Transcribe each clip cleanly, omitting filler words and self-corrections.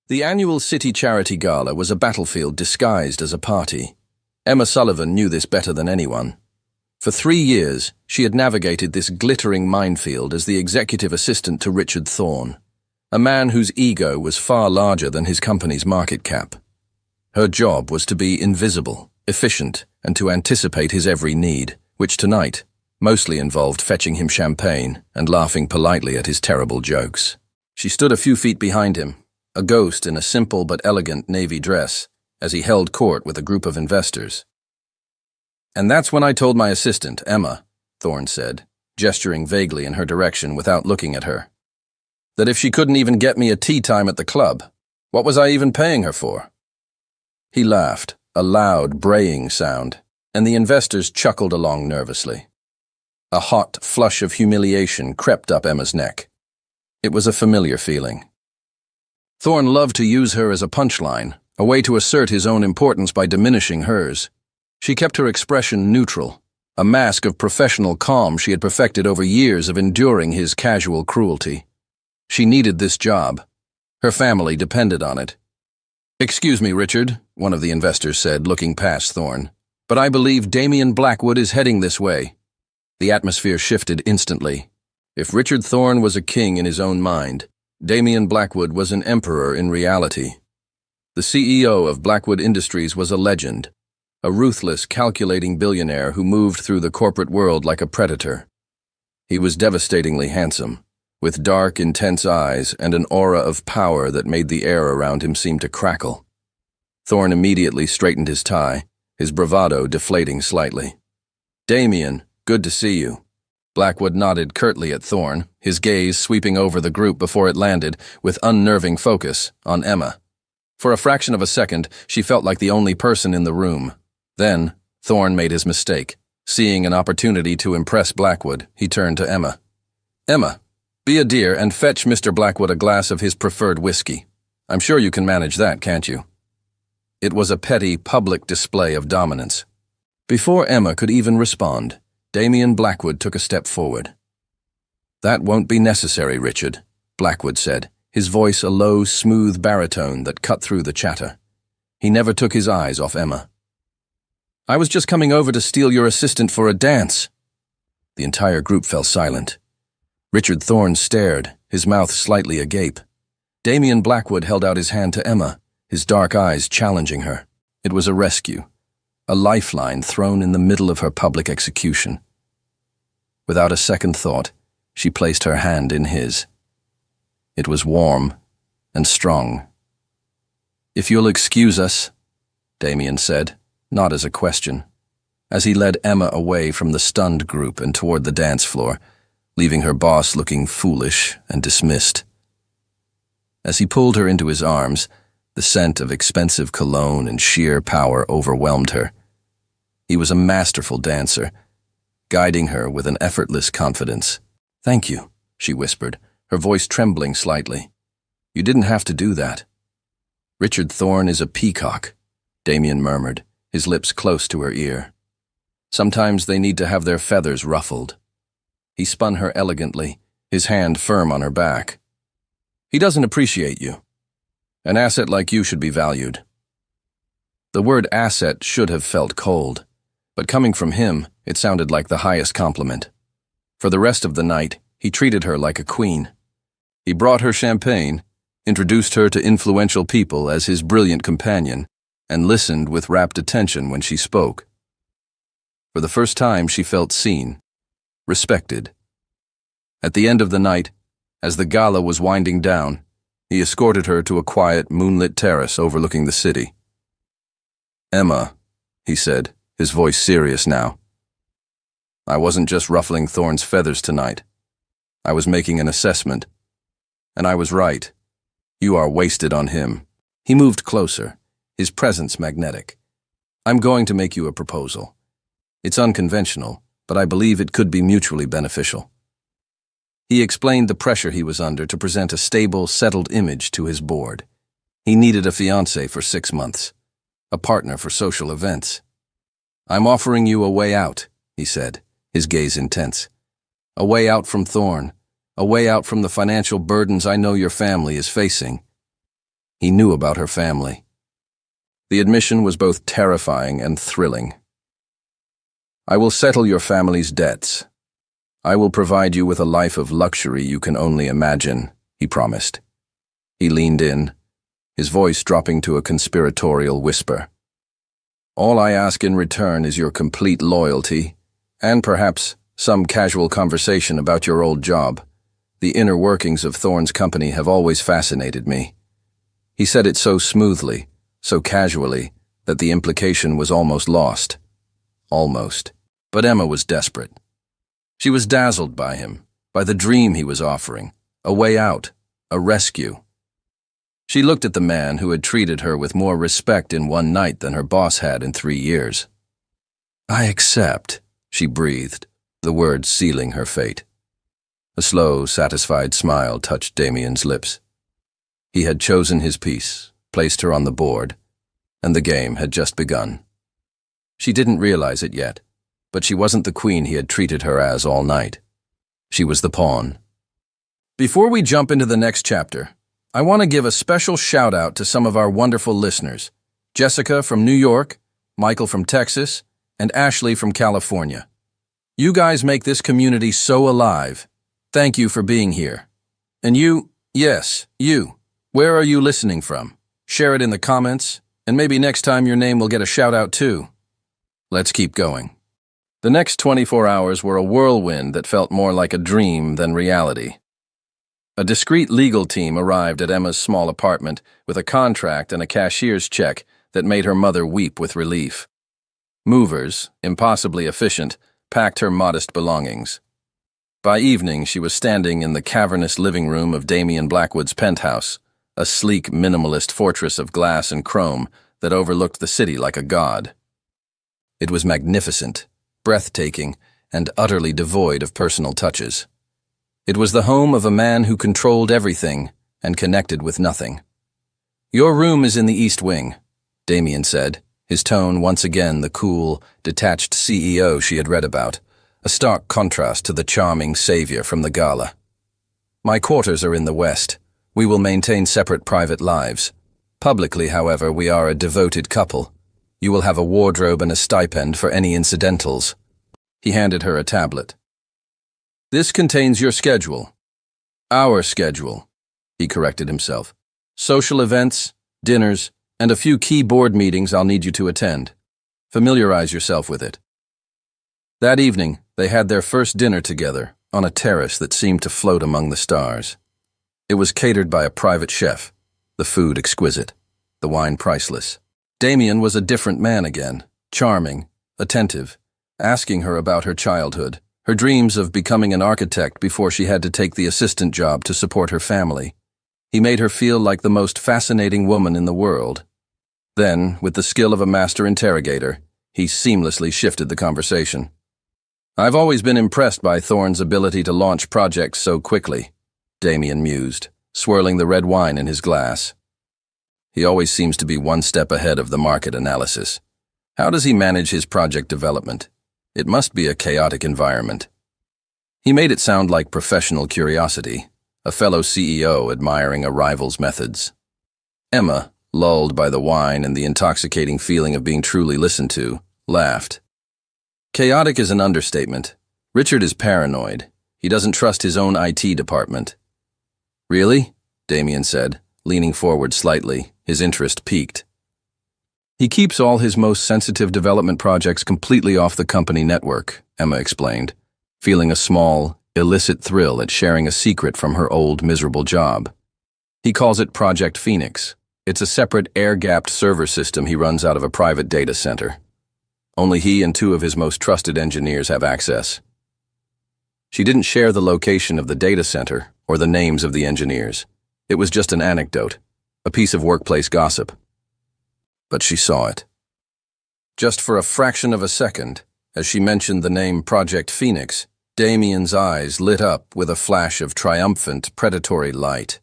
The annual City Charity Gala was a battlefield disguised as a party. Emma Sullivan knew this better than anyone. For 3 years, she had navigated this glittering minefield as the executive assistant to Richard Thorne, a man whose ego was far larger than his company's market cap. Her job was to be invisible, efficient, and to anticipate his every need, which tonight mostly involved fetching him champagne and laughing politely at his terrible jokes. She stood a few feet behind him, a ghost in a simple but elegant navy dress, as he held court with a group of investors. "And that's when I told my assistant, Emma," Thorne said, gesturing vaguely in her direction without looking at her, "that if she couldn't even get me a tea time at the club, what was I even paying her for?" He laughed, a loud, braying sound, and the investors chuckled along nervously. A hot flush of humiliation crept up Emma's neck. It was a familiar feeling. Thorne loved to use her as a punchline, a way to assert his own importance by diminishing hers. She kept her expression neutral, a mask of professional calm she had perfected over years of enduring his casual cruelty. She needed this job. Her family depended on it. "Excuse me, Richard," one of the investors said, looking past Thorne, "but I believe Damien Blackwood is heading this way." The atmosphere shifted instantly. If Richard Thorne was a king in his own mind, Damien Blackwood was an emperor in reality. The CEO of Blackwood Industries was a legend, a ruthless, calculating billionaire who moved through the corporate world like a predator. He was devastatingly handsome, with dark, intense eyes and an aura of power that made the air around him seem to crackle. Thorne immediately straightened his tie, his bravado deflating slightly. "Damien, good to see you." Blackwood nodded curtly at Thorne, his gaze sweeping over the group before it landed, with unnerving focus, on Emma. For a fraction of a second, she felt like the only person in the room. Then, Thorne made his mistake. Seeing an opportunity to impress Blackwood, he turned to Emma. "Emma, be a dear and fetch Mr. Blackwood a glass of his preferred whiskey. I'm sure you can manage that, can't you?" It was a petty, public display of dominance. Before Emma could even respond, Damien Blackwood took a step forward. "That won't be necessary, Richard," Blackwood said, his voice a low, smooth baritone that cut through the chatter. He never took his eyes off Emma. "I was just coming over to steal your assistant for a dance." The entire group fell silent. Richard Thorne stared, his mouth slightly agape. Damien Blackwood held out his hand to Emma, his dark eyes challenging her. It was a rescue, a lifeline thrown in the middle of her public execution. Without a second thought, she placed her hand in his. It was warm and strong. "If you'll excuse us," Damien said, not as a question, as he led Emma away from the stunned group and toward the dance floor, leaving her boss looking foolish and dismissed. As he pulled her into his arms, the scent of expensive cologne and sheer power overwhelmed her. He was a masterful dancer, guiding her with an effortless confidence. "Thank you," she whispered, her voice trembling slightly. "You didn't have to do that." "Richard Thorne is a peacock," Damien murmured, his lips close to her ear. "Sometimes they need to have their feathers ruffled." He spun her elegantly, his hand firm on her back. "He doesn't appreciate you. An asset like you should be valued." The word asset should have felt cold, but coming from him, it sounded like the highest compliment. For the rest of the night, he treated her like a queen. He brought her champagne, introduced her to influential people as his brilliant companion, and listened with rapt attention when she spoke. For the first time, she felt seen, respected. At the end of the night, as the gala was winding down, he escorted her to a quiet, moonlit terrace overlooking the city. "Emma," he said, his voice serious now, "I wasn't just ruffling Thorne's feathers tonight. I was making an assessment. And I was right. You are wasted on him." He moved closer, his presence magnetic. "I'm going to make you a proposal. It's unconventional, but I believe it could be mutually beneficial." He explained the pressure he was under to present a stable, settled image to his board. He needed a fiancé for 6 months, a partner for social events. "I'm offering you a way out," he said, his gaze intense. "A way out from Thorne, a way out from the financial burdens I know your family is facing." He knew about her family. The admission was both terrifying and thrilling. "I will settle your family's debts. I will provide you with a life of luxury you can only imagine," he promised. He leaned in, his voice dropping to a conspiratorial whisper. "All I ask in return is your complete loyalty, and perhaps some casual conversation about your old job. The inner workings of Thorne's company have always fascinated me." He said it so smoothly, so casually, that the implication was almost lost. Almost. But Emma was desperate. She was dazzled by him, by the dream he was offering, a way out, a rescue. She looked at the man who had treated her with more respect in one night than her boss had in 3 years. "I accept," she breathed, the words sealing her fate. A slow, satisfied smile touched Damien's lips. He had chosen his piece, placed her on the board, and the game had just begun. She didn't realize it yet, but she wasn't the queen he had treated her as all night. She was the pawn. Before we jump into the next chapter, I want to give a special shout-out to some of our wonderful listeners: Jessica from New York, Michael from Texas, and Ashley from California. You guys make this community so alive. Thank you for being here. And you, yes, you, where are you listening from? Share it in the comments, and maybe next time your name will get a shout-out too. Let's keep going. The next 24 hours were a whirlwind that felt more like a dream than reality. A discreet legal team arrived at Emma's small apartment with a contract and a cashier's check that made her mother weep with relief. Movers, impossibly efficient, packed her modest belongings. By evening, she was standing in the cavernous living room of Damien Blackwood's penthouse, a sleek, minimalist fortress of glass and chrome that overlooked the city like a god. It was magnificent, breathtaking, and utterly devoid of personal touches. It was the home of a man who controlled everything and connected with nothing. "Your room is in the East Wing," Damien said, his tone once again the cool, detached CEO she had read about, a stark contrast to the charming savior from the gala. "My quarters are in the West. We will maintain separate private lives. Publicly, however, we are a devoted couple. You will have a wardrobe and a stipend for any incidentals." He handed her a tablet. "This contains your schedule." "Our schedule," he corrected himself. "Social events, dinners, and a few key board meetings I'll need you to attend. Familiarize yourself with it." That evening, they had their first dinner together on a terrace that seemed to float among the stars. It was catered by a private chef, the food exquisite, the wine priceless. Damien was a different man again, charming, attentive, asking her about her childhood, her dreams of becoming an architect before she had to take the assistant job to support her family. He made her feel like the most fascinating woman in the world. Then, with the skill of a master interrogator, he seamlessly shifted the conversation. "I've always been impressed by Thorne's ability to launch projects so quickly," Damien mused, swirling the red wine in his glass. "He always seems to be one step ahead of the market analysis. How does he manage his project development? It must be a chaotic environment." He made it sound like professional curiosity, a fellow CEO admiring a rival's methods. Emma, lulled by the wine and the intoxicating feeling of being truly listened to, laughed. "Chaotic is an understatement. Richard is paranoid. He doesn't trust his own IT department." "Really?" Damien said, leaning forward slightly, his interest piqued. "He keeps all his most sensitive development projects completely off the company network," Emma explained, feeling a small, illicit thrill at sharing a secret from her old, miserable job. "He calls it Project Phoenix. It's a separate air-gapped server system he runs out of a private data center. Only he and 2 of his most trusted engineers have access." She didn't share the location of the data center or the names of the engineers. It was just an anecdote, a piece of workplace gossip. But she saw it. Just for a fraction of a second, as she mentioned the name Project Phoenix, Damien's eyes lit up with a flash of triumphant, predatory light.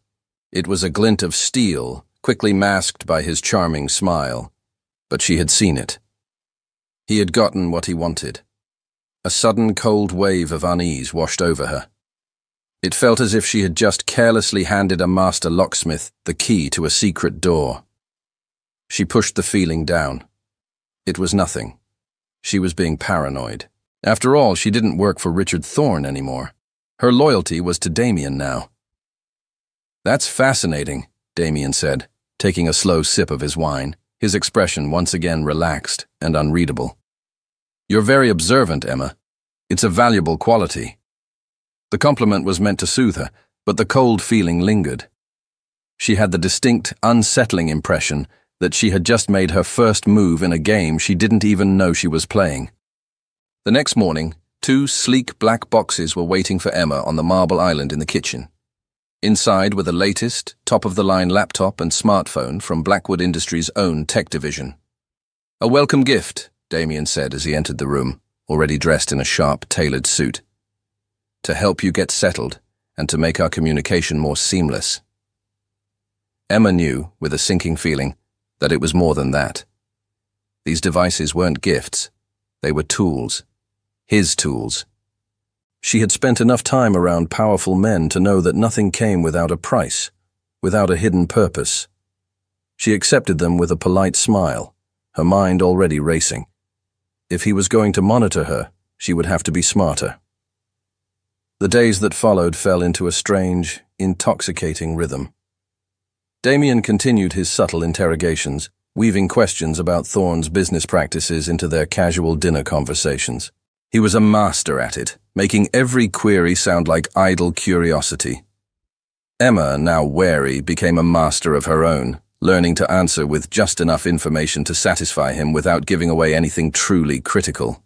It was a glint of steel, quickly masked by his charming smile. But she had seen it. He had gotten what he wanted. A sudden cold wave of unease washed over her. It felt as if she had just carelessly handed a master locksmith the key to a secret door. She pushed the feeling down. It was nothing. She was being paranoid. After all, she didn't work for Richard Thorne anymore. Her loyalty was to Damien now. "That's fascinating," Damien said, taking a slow sip of his wine, his expression once again relaxed and unreadable. "You're very observant, Emma. It's a valuable quality." The compliment was meant to soothe her, but the cold feeling lingered. She had the distinct, unsettling impression that she had just made her first move in a game she didn't even know she was playing. The next morning, 2 sleek black boxes were waiting for Emma on the marble island in the kitchen. Inside were the latest, top-of-the-line laptop and smartphone from Blackwood Industries' own tech division. "A welcome gift," Damien said as he entered the room, already dressed in a sharp, tailored suit. "To help you get settled and to make our communication more seamless." Emma knew, with a sinking feeling, that it was more than that. These devices weren't gifts. They were tools. His tools. She had spent enough time around powerful men to know that nothing came without a price, without a hidden purpose. She accepted them with a polite smile, her mind already racing. If he was going to monitor her, she would have to be smarter. The days that followed fell into a strange, intoxicating rhythm. Damien continued his subtle interrogations, weaving questions about Thorne's business practices into their casual dinner conversations. He was a master at it, making every query sound like idle curiosity. Emma, now wary, became a master of her own, learning to answer with just enough information to satisfy him without giving away anything truly critical.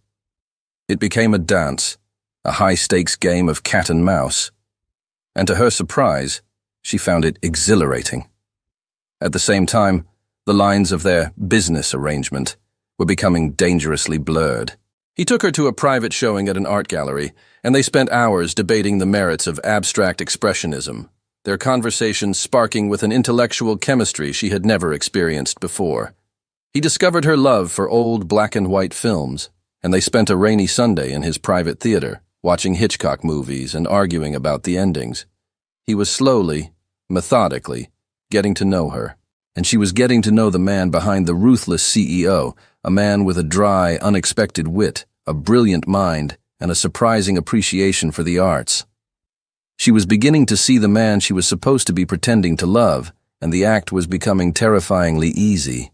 It became a dance, a high-stakes game of cat and mouse, and to her surprise, she found it exhilarating. At the same time, the lines of their business arrangement were becoming dangerously blurred. He took her to a private showing at an art gallery, and they spent hours debating the merits of abstract expressionism, their conversation sparking with an intellectual chemistry she had never experienced before. He discovered her love for old black-and-white films, and they spent a rainy Sunday in his private theater, watching Hitchcock movies and arguing about the endings. He was slowly, methodically, getting to know her, and she was getting to know the man behind the ruthless CEO, a man with a dry, unexpected wit, a brilliant mind, and a surprising appreciation for the arts. She was beginning to see the man she was supposed to be pretending to love, and the act was becoming terrifyingly easy.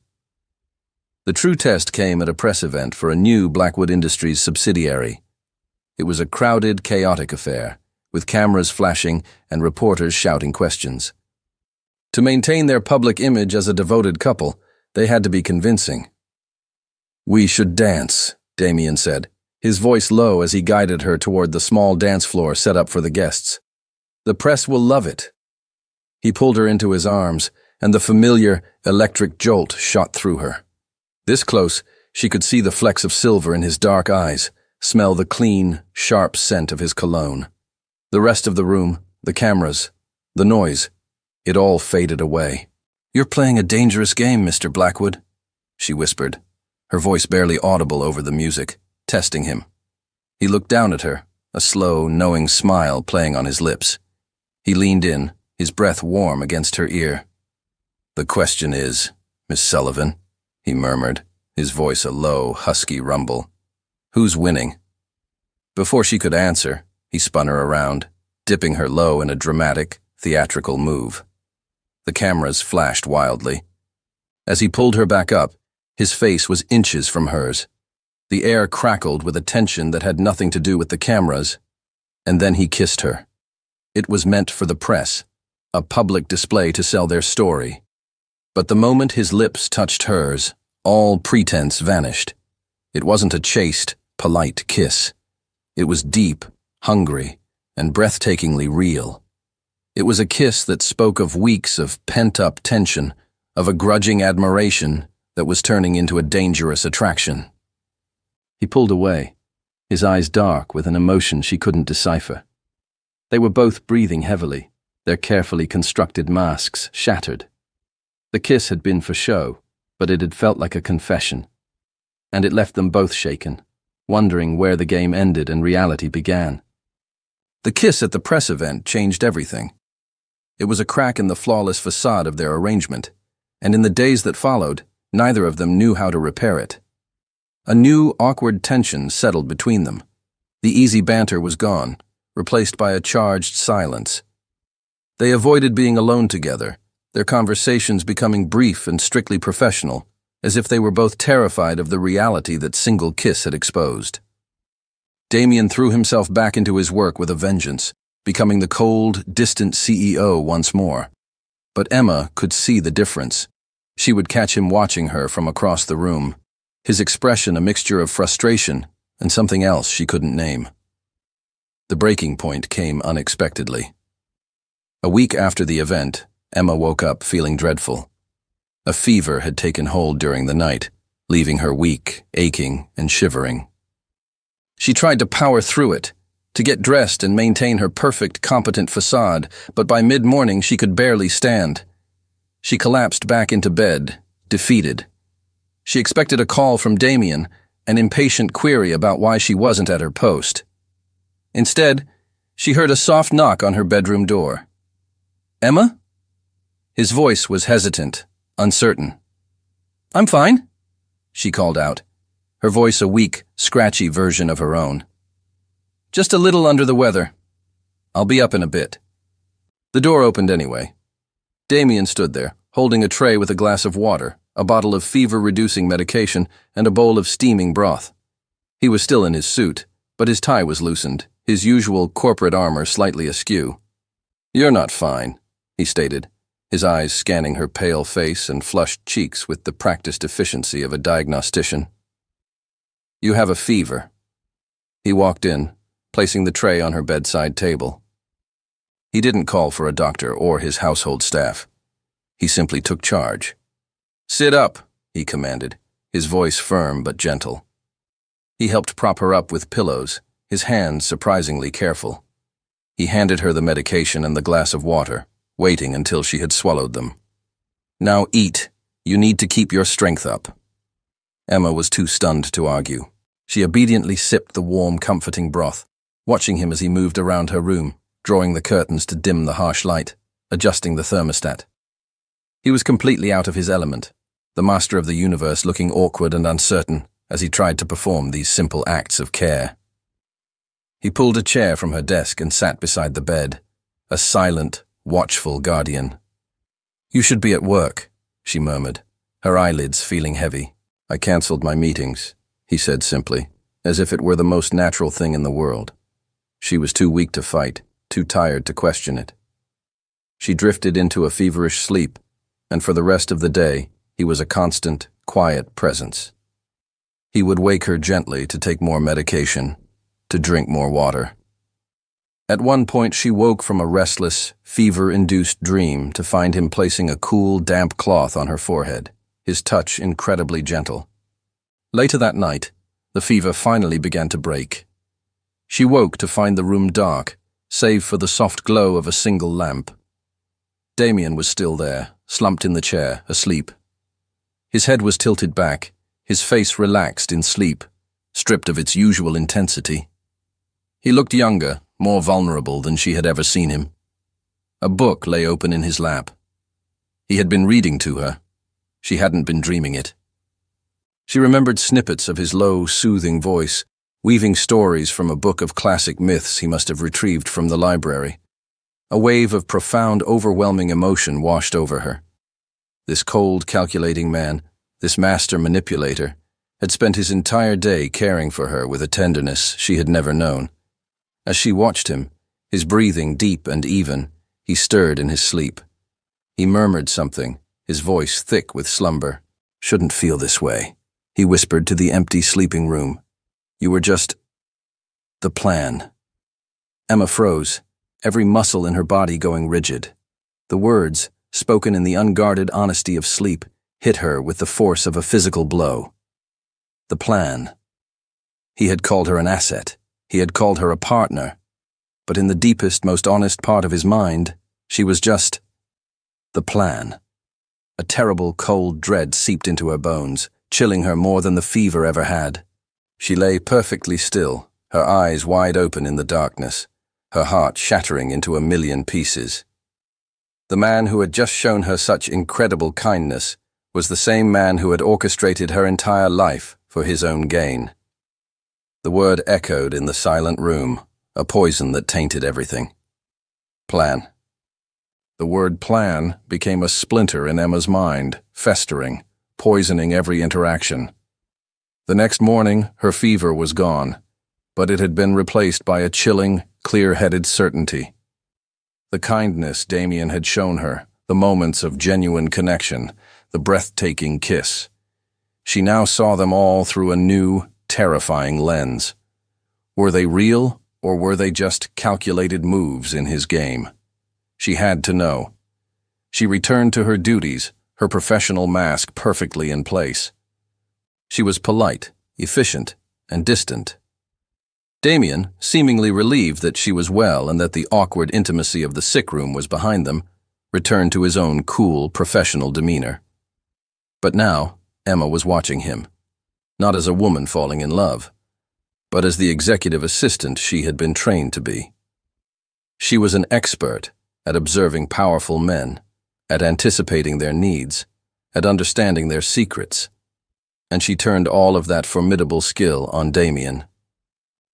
The true test came at a press event for a new Blackwood Industries subsidiary. It was a crowded, chaotic affair, with cameras flashing and reporters shouting questions. To maintain their public image as a devoted couple, they had to be convincing. "We should dance," Damien said, his voice low as he guided her toward the small dance floor set up for the guests. "The press will love it." He pulled her into his arms, and the familiar, electric jolt shot through her. This close, she could see the flecks of silver in his dark eyes, smell the clean, sharp scent of his cologne. The rest of the room, the cameras, the noise, it all faded away. "You're playing a dangerous game, Mr. Blackwood," she whispered, her voice barely audible over the music, testing him. He looked down at her, a slow, knowing smile playing on his lips. He leaned in, his breath warm against her ear. "The question is, Miss Sullivan," he murmured, his voice a low, husky rumble, "who's winning?" Before she could answer, he spun her around, dipping her low in a dramatic, theatrical move. The cameras flashed wildly. As he pulled her back up, his face was inches from hers. The air crackled with a tension that had nothing to do with the cameras, and then he kissed her. It was meant for the press, a public display to sell their story. But the moment his lips touched hers, all pretense vanished. It wasn't a chaste, polite kiss. It was deep, hungry, and breathtakingly real. It was a kiss that spoke of weeks of pent-up tension, of a grudging admiration that was turning into a dangerous attraction. He pulled away, his eyes dark with an emotion she couldn't decipher. They were both breathing heavily, their carefully constructed masks shattered. The kiss had been for show, but it had felt like a confession. And it left them both shaken, wondering where the game ended and reality began. The kiss at the press event changed everything. It was a crack in the flawless facade of their arrangement, and in the days that followed, neither of them knew how to repair it. A new, awkward tension settled between them. The easy banter was gone, replaced by a charged silence. They avoided being alone together, their conversations becoming brief and strictly professional, as if they were both terrified of the reality that single kiss had exposed. Damien threw himself back into his work with a vengeance, becoming the cold, distant CEO once more. But Emma could see the difference. She would catch him watching her from across the room, his expression a mixture of frustration and something else she couldn't name. The breaking point came unexpectedly. A week after the event, Emma woke up feeling dreadful. A fever had taken hold during the night, leaving her weak, aching, and shivering. She tried to power through it, to get dressed and maintain her perfect, competent facade, but by mid-morning she could barely stand. She collapsed back into bed, defeated. She expected a call from Damien, an impatient query about why she wasn't at her post. Instead, she heard a soft knock on her bedroom door. "Emma?" His voice was hesitant, uncertain. "I'm fine," she called out, her voice a weak, scratchy version of her own. "Just a little under the weather. I'll be up in a bit." The door opened anyway. Damien stood there, holding a tray with a glass of water, a bottle of fever-reducing medication, and a bowl of steaming broth. He was still in his suit, but his tie was loosened, his usual corporate armor slightly askew. "You're not fine," he stated, his eyes scanning her pale face and flushed cheeks with the practiced efficiency of a diagnostician. "You have a fever." He walked in, placing the tray on her bedside table. He didn't call for a doctor or his household staff. He simply took charge. "Sit up," he commanded, his voice firm but gentle. He helped prop her up with pillows, his hands surprisingly careful. He handed her the medication and the glass of water, waiting until she had swallowed them. "Now eat. You need to keep your strength up." Emma was too stunned to argue. She obediently sipped the warm, comforting broth, watching him as he moved around her room, drawing the curtains to dim the harsh light, adjusting the thermostat. He was completely out of his element, the master of the universe looking awkward and uncertain as he tried to perform these simple acts of care. He pulled a chair from her desk and sat beside the bed, a silent, watchful guardian. "You should be at work," she murmured, her eyelids feeling heavy. "I cancelled my meetings," he said simply, as if it were the most natural thing in the world. She was too weak to fight, too tired to question it. She drifted into a feverish sleep, and for the rest of the day, he was a constant, quiet presence. He would wake her gently to take more medication, to drink more water. At one point, she woke from a restless, fever-induced dream to find him placing a cool, damp cloth on her forehead, his touch incredibly gentle. Later that night, the fever finally began to break. She woke to find the room dark, save for the soft glow of a single lamp. Damien was still there, slumped in the chair, asleep. His head was tilted back, his face relaxed in sleep, stripped of its usual intensity. He looked younger, more vulnerable than she had ever seen him. A book lay open in his lap. He had been reading to her. She hadn't been dreaming it. She remembered snippets of his low, soothing voice, weaving stories from a book of classic myths he must have retrieved from the library. A wave of profound, overwhelming emotion washed over her. This cold, calculating man, this master manipulator, had spent his entire day caring for her with a tenderness she had never known. As she watched him, his breathing deep and even, he stirred in his sleep. He murmured something, his voice thick with slumber. "Shouldn't feel this way," he whispered to the empty sleeping room. "You were just the plan." Emma froze, every muscle in her body going rigid. The words, spoken in the unguarded honesty of sleep, hit her with the force of a physical blow. The plan. He had called her an asset. He had called her a partner. But in the deepest, most honest part of his mind, she was just the plan. A terrible, cold dread seeped into her bones, chilling her more than the fever ever had. She lay perfectly still, her eyes wide open in the darkness, her heart shattering into a million pieces. The man who had just shown her such incredible kindness was the same man who had orchestrated her entire life for his own gain. The word echoed in the silent room, a poison that tainted everything. Plan. The word plan became a splinter in Emma's mind, festering, poisoning every interaction. The next morning, her fever was gone, but it had been replaced by a chilling, clear-headed certainty. The kindness Damien had shown her, the moments of genuine connection, the breathtaking kiss. She now saw them all through a new, terrifying lens. Were they real, or were they just calculated moves in his game? She had to know. She returned to her duties, her professional mask perfectly in place. She was polite, efficient, and distant. Damien, seemingly relieved that she was well and that the awkward intimacy of the sick room was behind them, returned to his own cool, professional demeanor. But now, Emma was watching him, not as a woman falling in love, but as the executive assistant she had been trained to be. She was an expert at observing powerful men, at anticipating their needs, at understanding their secrets, and she turned all of that formidable skill on Damien.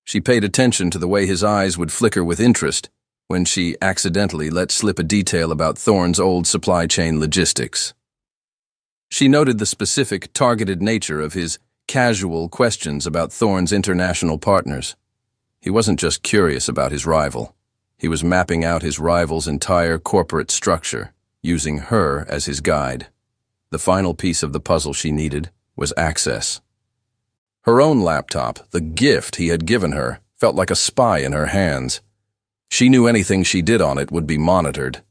She paid attention to the way his eyes would flicker with interest when she accidentally let slip a detail about Thorne's old supply chain logistics. She noted the specific, targeted nature of his casual questions about Thorne's international partners. He wasn't just curious about his rival. He was mapping out his rival's entire corporate structure, using her as his guide. The final piece of the puzzle she needed was access. Her own laptop, the gift he had given her, felt like a spy in her hands. She knew anything she did on it would be monitored.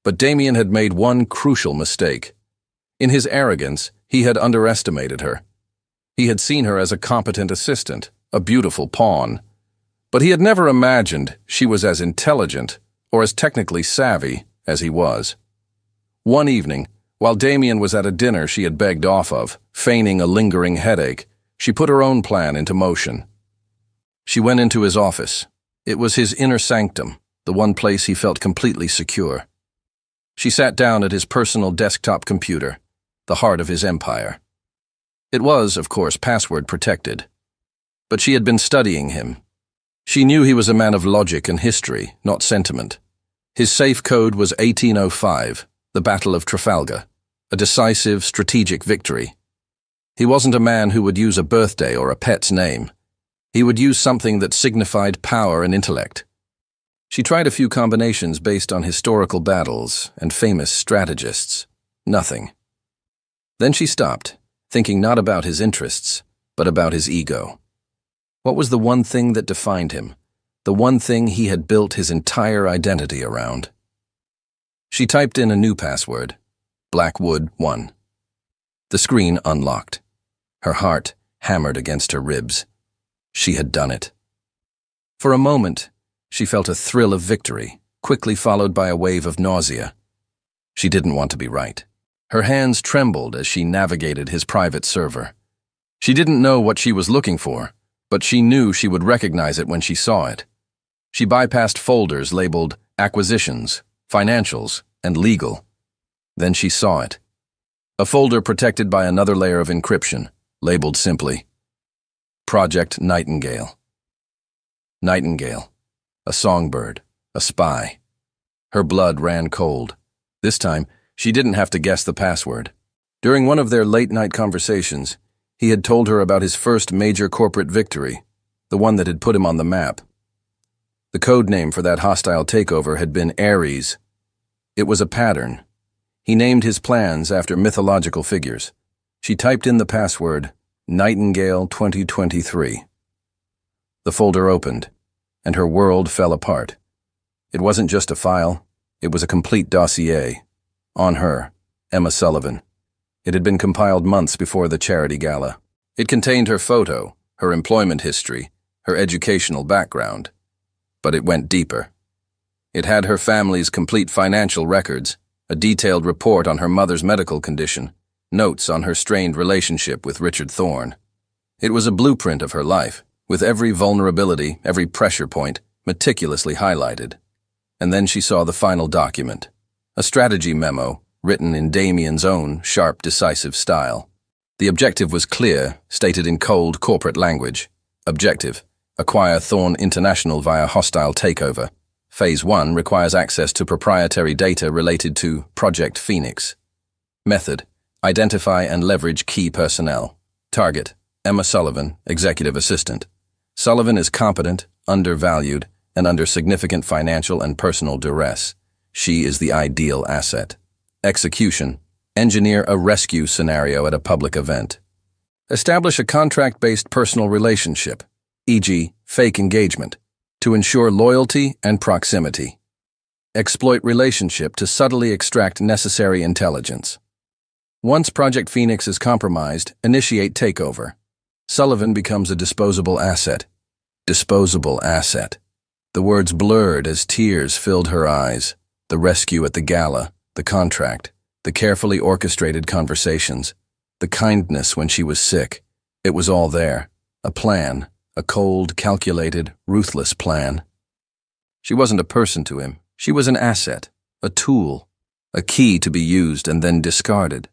But Damien had made one crucial mistake. In his arrogance, he had underestimated her. He had seen her as a competent assistant, a beautiful pawn. But he had never imagined she was as intelligent or as technically savvy as he was. One evening, while Damien was at a dinner she had begged off of, feigning a lingering headache, she put her own plan into motion. She went into his office. It was his inner sanctum, the one place he felt completely secure. She sat down at his personal desktop computer, the heart of his empire. It was, of course, password protected. But she had been studying him. She knew he was a man of logic and history, not sentiment. His safe code was 1805, the Battle of Trafalgar, a decisive, strategic victory. He wasn't a man who would use a birthday or a pet's name. He would use something that signified power and intellect. She tried a few combinations based on historical battles and famous strategists. Nothing. Then she stopped, thinking not about his interests, but about his ego. What was the one thing that defined him? The one thing he had built his entire identity around? She typed in a new password, Blackwood 1. The screen unlocked. Her heart hammered against her ribs. She had done it. For a moment, she felt a thrill of victory, quickly followed by a wave of nausea. She didn't want to be right. Her hands trembled as she navigated his private server. She didn't know what she was looking for, but she knew she would recognize it when she saw it. She bypassed folders labeled Acquisitions, Financials, and Legal. Then she saw it. A folder protected by another layer of encryption, labeled simply, Project Nightingale. Nightingale, a songbird, a spy. Her blood ran cold. This time, she didn't have to guess the password. During one of their late-night conversations, he had told her about his first major corporate victory, the one that had put him on the map. The code name for that hostile takeover had been Ares. It was a pattern. He named his plans after mythological figures. She typed in the password, Nightingale 2023. The folder opened, and her world fell apart. It wasn't just a file, it was a complete dossier. On her, Emma Sullivan. It had been compiled months before the charity gala. It contained her photo, her employment history, her educational background. But it went deeper. It had her family's complete financial records, a detailed report on her mother's medical condition, notes on her strained relationship with Richard Thorne. It was a blueprint of her life, with every vulnerability, every pressure point, meticulously highlighted. And then she saw the final document, a strategy memo written in Damien's own sharp, decisive style. The objective was clear, stated in cold corporate language. Objective: acquire Thorn International via hostile takeover. Phase 1 requires access to proprietary data related to Project Phoenix. Method: identify and leverage key personnel. Target: Emma Sullivan, Executive Assistant. Sullivan is competent, undervalued, and under significant financial and personal duress. She is the ideal asset. Execution: engineer a rescue scenario at a public event. Establish a contract-based personal relationship, e.g., fake engagement, to ensure loyalty and proximity. Exploit relationship to subtly extract necessary intelligence. Once Project Phoenix is compromised, initiate takeover. Sullivan becomes a disposable asset. Disposable asset. The words blurred as tears filled her eyes. The rescue at the gala, the contract, the carefully orchestrated conversations, the kindness when she was sick. It was all there. A plan. A cold, calculated, ruthless plan. She wasn't a person to him. She was an asset, a tool, a key to be used and then discarded.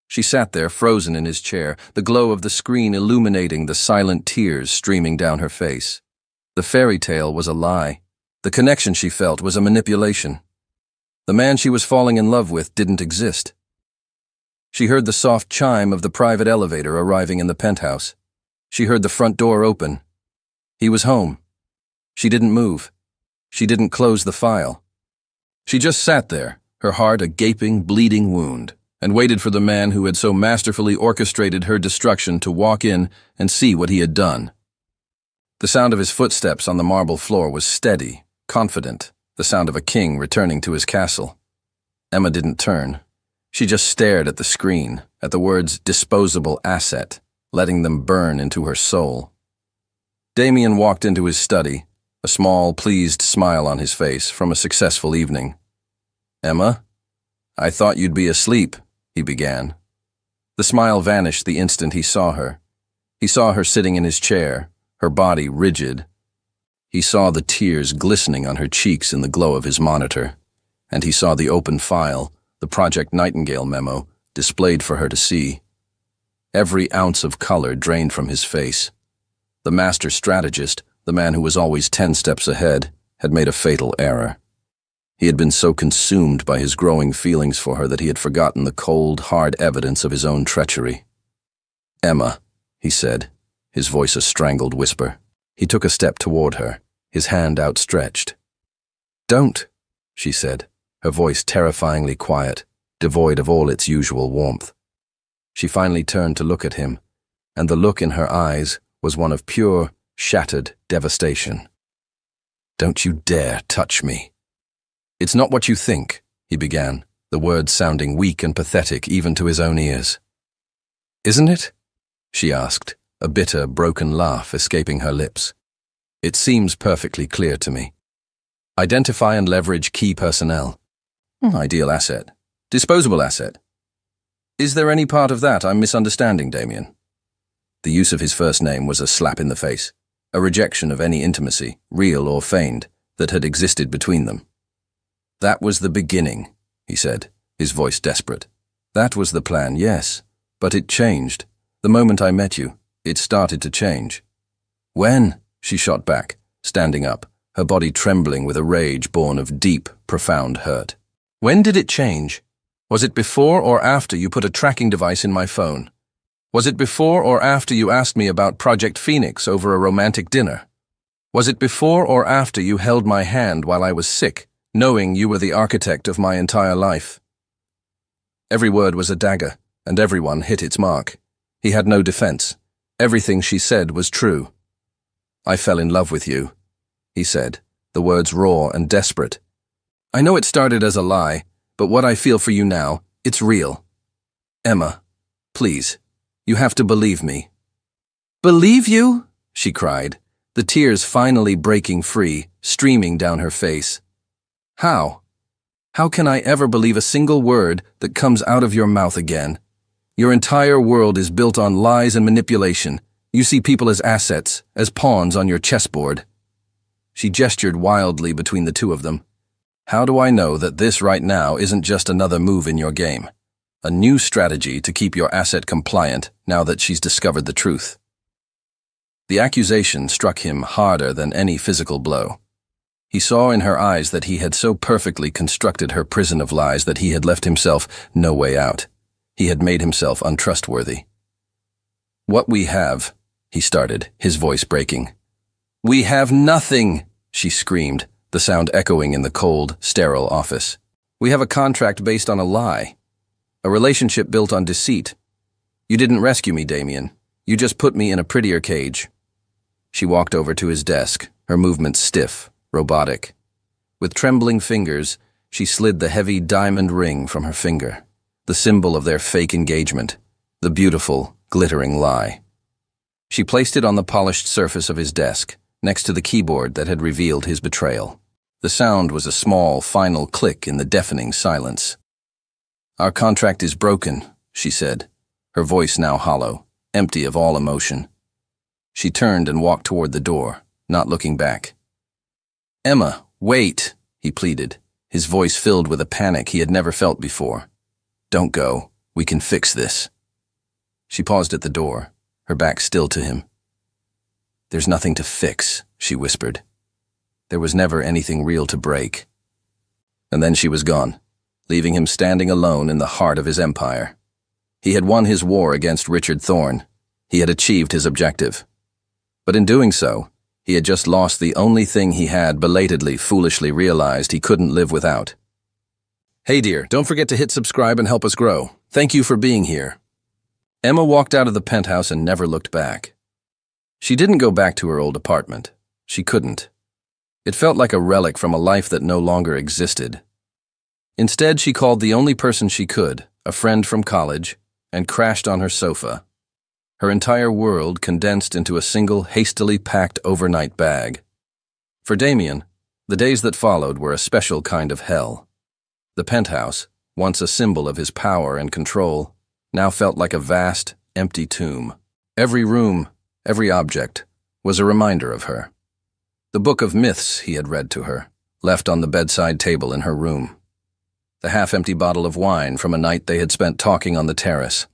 She sat there, frozen in his chair, the glow of the screen illuminating the silent tears streaming down her face. The fairy tale was a lie. The connection she felt was a manipulation. The man she was falling in love with didn't exist. She heard the soft chime of the private elevator arriving in the penthouse. She heard the front door open. He was home. She didn't move. She didn't close the file. She just sat there, her heart a gaping, bleeding wound, and waited for the man who had so masterfully orchestrated her destruction to walk in and see what he had done. The sound of his footsteps on the marble floor was steady, confident, the sound of a king returning to his castle. Emma didn't turn. She just stared at the screen, at the words disposable asset, letting them burn into her soul. Damien walked into his study, a small, pleased smile on his face from a successful evening. "Emma, I thought you'd be asleep," he began. The smile vanished the instant he saw her. He saw her sitting in his chair, her body rigid. He saw the tears glistening on her cheeks in the glow of his monitor, and he saw the open file, the Project Nightingale memo, displayed for her to see. Every ounce of color drained from his face. The master strategist, the man who was always 10 steps ahead, had made a fatal error. He had been so consumed by his growing feelings for her that he had forgotten the cold, hard evidence of his own treachery. "Emma," he said, his voice a strangled whisper. He took a step toward her, his hand outstretched. "Don't," she said, her voice terrifyingly quiet, devoid of all its usual warmth. She finally turned to look at him, and the look in her eyes was one of pure, shattered devastation. "Don't you dare touch me." "It's not what you think," he began, the words sounding weak and pathetic even to his own ears. "Isn't it?" she asked, a bitter, broken laugh escaping her lips. "It seems perfectly clear to me. Identify and leverage key personnel. Ideal asset. Disposable asset. Is there any part of that I'm misunderstanding, Damien?" The use of his first name was a slap in the face, a rejection of any intimacy, real or feigned, that had existed between them. "That was the beginning," he said, his voice desperate. "That was the plan, yes, but it changed. The moment I met you, it started to change." "When?" she shot back, standing up, her body trembling with a rage born of deep, profound hurt. "When did it change? Was it before or after you put a tracking device in my phone? Was it before or after you asked me about Project Phoenix over a romantic dinner? Was it before or after you held my hand while I was sick, knowing you were the architect of my entire life?" Every word was a dagger, and everyone hit its mark. He had no defense. Everything she said was true. "I fell in love with you," he said, the words raw and desperate. "I know it started as a lie, but what I feel for you now, it's real. Emma, please, you have to believe me." "Believe you?" she cried, the tears finally breaking free, streaming down her face. "How? How can I ever believe a single word that comes out of your mouth again? Your entire world is built on lies and manipulation. You see people as assets, as pawns on your chessboard." She gestured wildly between the two of them. How do I know that this right now isn't just another move in your game? A new strategy to keep your asset compliant now that she's discovered the truth. The accusation struck him harder than any physical blow. He saw in her eyes that he had so perfectly constructed her prison of lies that he had left himself no way out. He had made himself untrustworthy. "What we have," he started, his voice breaking. "We have nothing," she screamed, the sound echoing in the cold, sterile office. "We have a contract based on a lie. A relationship built on deceit. You didn't rescue me, Damien. You just put me in a prettier cage." She walked over to his desk, her movements stiff, robotic. With trembling fingers, she slid the heavy diamond ring from her finger, the symbol of their fake engagement, the beautiful, glittering lie. She placed it on the polished surface of his desk, next to the keyboard that had revealed his betrayal. The sound was a small, final click in the deafening silence. "Our contract is broken," she said, her voice now hollow, empty of all emotion. She turned and walked toward the door, not looking back. "Emma, wait," he pleaded, his voice filled with a panic he had never felt before. "Don't go. We can fix this." She paused at the door, her back still to him. "There's nothing to fix," she whispered. "There was never anything real to break." And then she was gone, leaving him standing alone in the heart of his empire. He had won his war against Richard Thorne. He had achieved his objective. But in doing so, he had just lost the only thing he had belatedly, foolishly realized he couldn't live without. "Hey dear, don't forget to hit subscribe and help us grow. Thank you for being here." Emma walked out of the penthouse and never looked back. She didn't go back to her old apartment. She couldn't. It felt like a relic from a life that no longer existed. Instead, she called the only person she could, a friend from college, and crashed on her sofa. Her entire world condensed into a single, hastily packed overnight bag. For Damien, the days that followed were a special kind of hell. The penthouse, once a symbol of his power and control, now felt like a vast, empty tomb. Every room, every object, was a reminder of her. The book of myths he had read to her, left on the bedside table in her room. The half-empty bottle of wine from a night they had spent talking on the terrace.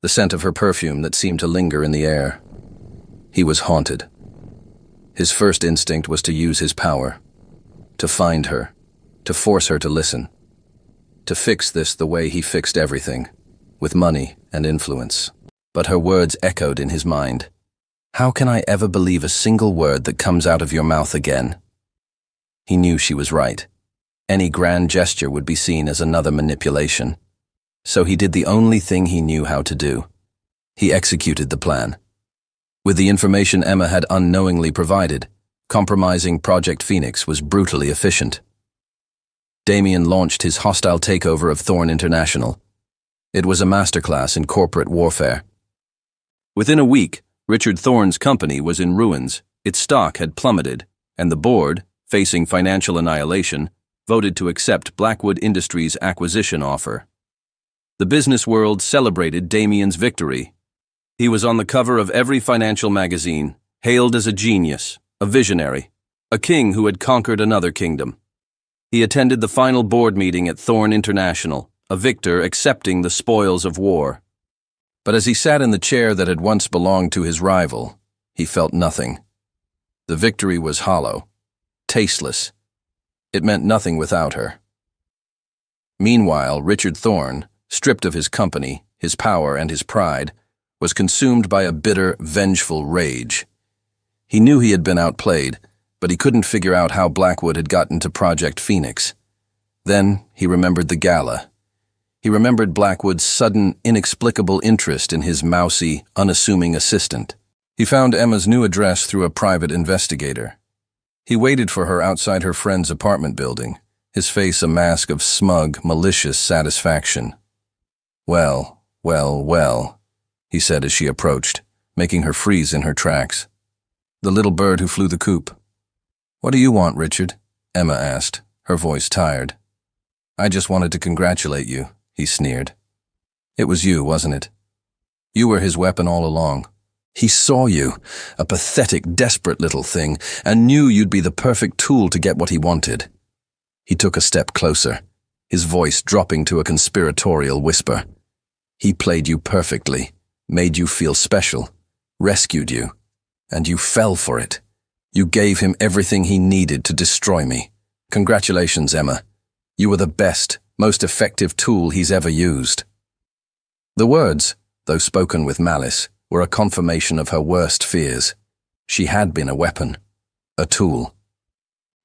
The scent of her perfume that seemed to linger in the air. He was haunted. His first instinct was to use his power, to find her, to force her to listen, to fix this the way he fixed everything, with money and influence. But her words echoed in his mind. "How can I ever believe a single word that comes out of your mouth again?" He knew she was right. Any grand gesture would be seen as another manipulation. So he did the only thing he knew how to do. He executed the plan. With the information Emma had unknowingly provided, compromising Project Phoenix was brutally efficient. Damien launched his hostile takeover of Thorne International. It was a masterclass in corporate warfare. Within a week, Richard Thorne's company was in ruins, its stock had plummeted, and the board, facing financial annihilation, voted to accept Blackwood Industries' acquisition offer. The business world celebrated Damien's victory. He was on the cover of every financial magazine, hailed as a genius, a visionary, a king who had conquered another kingdom. He attended the final board meeting at Thorne International, a victor accepting the spoils of war. But as he sat in the chair that had once belonged to his rival, he felt nothing. The victory was hollow, tasteless. It meant nothing without her. Meanwhile, Richard Thorne, stripped of his company, his power, and his pride, was consumed by a bitter, vengeful rage. He knew he had been outplayed, but he couldn't figure out how Blackwood had gotten to Project Phoenix. Then he remembered the gala. He remembered Blackwood's sudden, inexplicable interest in his mousy, unassuming assistant. He found Emma's new address through a private investigator. He waited for her outside her friend's apartment building, his face a mask of smug, malicious satisfaction. "Well, well, well," he said as she approached, making her freeze in her tracks. "The little bird who flew the coop." "What do you want, Richard?" Emma asked, her voice tired. "I just wanted to congratulate you," he sneered. "It was you, wasn't it? You were his weapon all along. He saw you, a pathetic, desperate little thing, and knew you'd be the perfect tool to get what he wanted. He took a step closer, his voice dropping to a conspiratorial whisper. He played you perfectly, made you feel special, rescued you, and you fell for it. You gave him everything he needed to destroy me. Congratulations, Emma. You were the best, most effective tool he's ever used. The words, though spoken with malice, were a confirmation of her worst fears. She had been a weapon, a tool.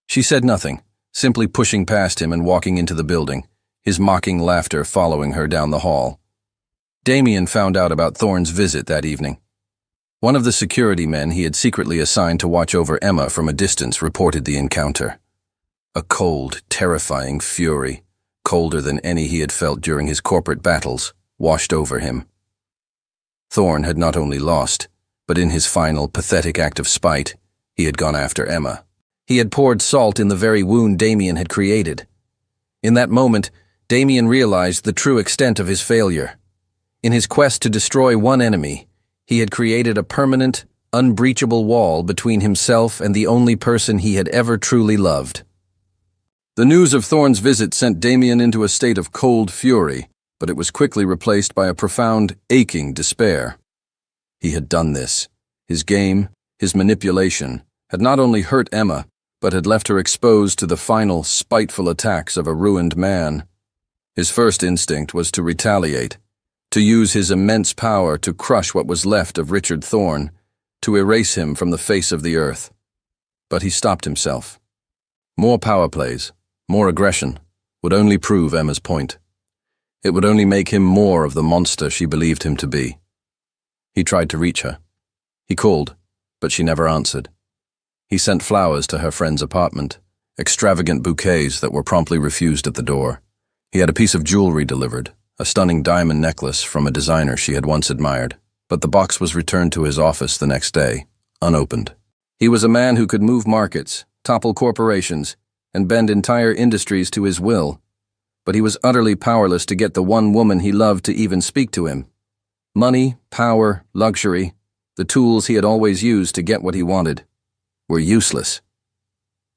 She said nothing, simply pushing past him and walking into the building, his mocking laughter following her down the hall. Damien found out about Thorne's visit that evening. One of the security men he had secretly assigned to watch over Emma from a distance reported the encounter. A cold, terrifying fury, colder than any he had felt during his corporate battles, washed over him. Thorne had not only lost, but in his final, pathetic act of spite, he had gone after Emma. He had poured salt in the very wound Damien had created. In that moment, Damien realized the true extent of his failure. In his quest to destroy one enemy, he had created a permanent, unbreachable wall between himself and the only person he had ever truly loved. The news of Thorne's visit sent Damien into a state of cold fury, but it was quickly replaced by a profound, aching despair. He had done this. His game, his manipulation, had not only hurt Emma, but had left her exposed to the final, spiteful attacks of a ruined man. His first instinct was to retaliate, to use his immense power to crush what was left of Richard Thorne, to erase him from the face of the earth. But he stopped himself. More power plays, more aggression, would only prove Emma's point. It would only make him more of the monster she believed him to be. He tried to reach her. He called, but she never answered. He sent flowers to her friend's apartment, extravagant bouquets that were promptly refused at the door. He had a piece of jewelry delivered, a stunning diamond necklace from a designer she had once admired, but the box was returned to his office the next day, unopened. He was a man who could move markets, topple corporations, and bend entire industries to his will, but he was utterly powerless to get the one woman he loved to even speak to him. Money, power, luxury, the tools he had always used to get what he wanted, were useless.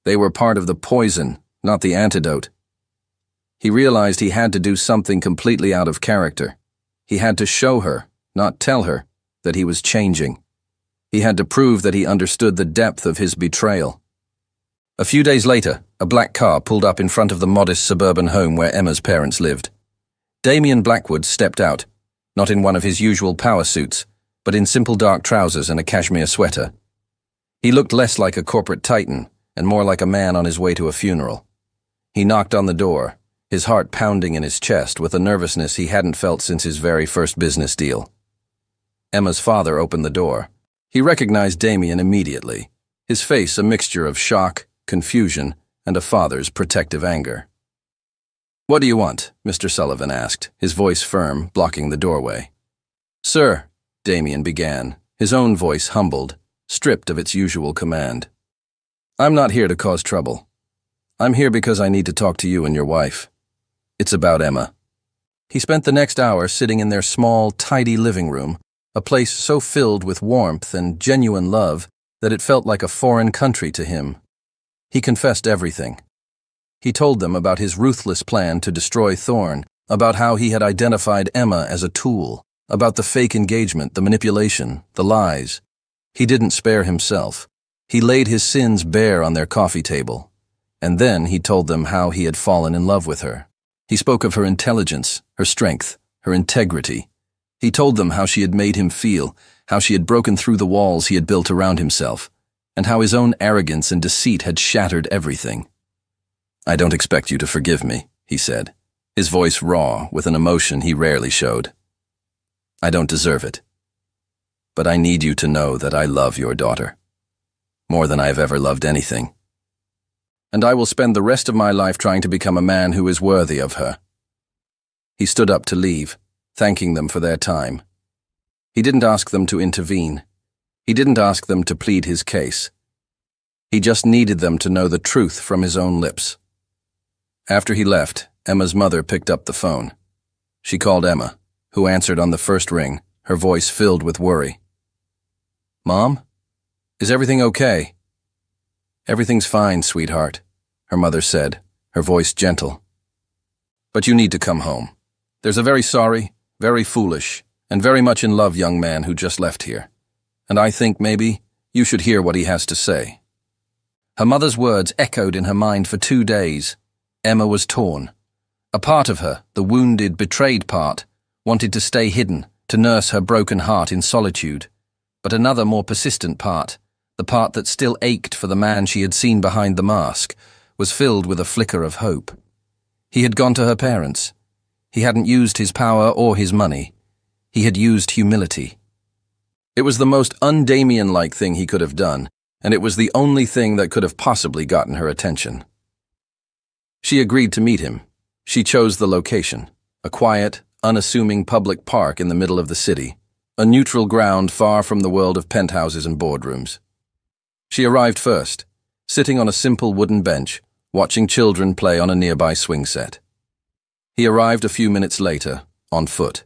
They were part of the poison, not the antidote. He realized he had to do something completely out of character. He had to show her, not tell her, that he was changing. He had to prove that he understood the depth of his betrayal. A few days later, a black car pulled up in front of the modest suburban home where Emma's parents lived. Damien Blackwood stepped out, not in one of his usual power suits, but in simple dark trousers and a cashmere sweater. He looked less like a corporate titan and more like a man on his way to a funeral. He knocked on the door, his heart pounding in his chest with a nervousness he hadn't felt since his very first business deal. Emma's father opened the door. He recognized Damien immediately, his face a mixture of shock, confusion, and a father's protective anger. "What do you want?" Mr. Sullivan asked, his voice firm, blocking the doorway. "Sir," Damien began, his own voice humbled, stripped of its usual command. "I'm not here to cause trouble. I'm here because I need to talk to you and your wife. It's about Emma." He spent the next hour sitting in their small, tidy living room, a place so filled with warmth and genuine love that it felt like a foreign country to him. He confessed everything. He told them about his ruthless plan to destroy Thorne, about how he had identified Emma as a tool, about the fake engagement, the manipulation, the lies. He didn't spare himself. He laid his sins bare on their coffee table. And then he told them how he had fallen in love with her. He spoke of her intelligence, her strength, her integrity. He told them how she had made him feel, how she had broken through the walls he had built around himself, and how his own arrogance and deceit had shattered everything. "I don't expect you to forgive me," he said, his voice raw with an emotion he rarely showed. "I don't deserve it. But I need you to know that I love your daughter, more than I have ever loved anything. And I will spend the rest of my life trying to become a man who is worthy of her." He stood up to leave, thanking them for their time. He didn't ask them to intervene. He didn't ask them to plead his case. He just needed them to know the truth from his own lips. After he left, Emma's mother picked up the phone. She called Emma, who answered on the first ring, her voice filled with worry. Mom? Is everything okay? Everything's fine, sweetheart, her mother said, her voice gentle. But you need to come home. There's a very sorry, very foolish, and very much in love young man who just left here. And I think maybe you should hear what he has to say. Her mother's words echoed in her mind for 2 days. Emma was torn. A part of her, the wounded, betrayed part, wanted to stay hidden, to nurse her broken heart in solitude. But another more persistent part, the part that still ached for the man she had seen behind the mask, was filled with a flicker of hope. He had gone to her parents. He hadn't used his power or his money. He had used humility. It was the most un-Damien-like thing he could have done, and it was the only thing that could have possibly gotten her attention. She agreed to meet him. She chose the location, a quiet, unassuming public park in the middle of the city, a neutral ground far from the world of penthouses and boardrooms. She arrived first, sitting on a simple wooden bench, watching children play on a nearby swing set. He arrived a few minutes later, on foot.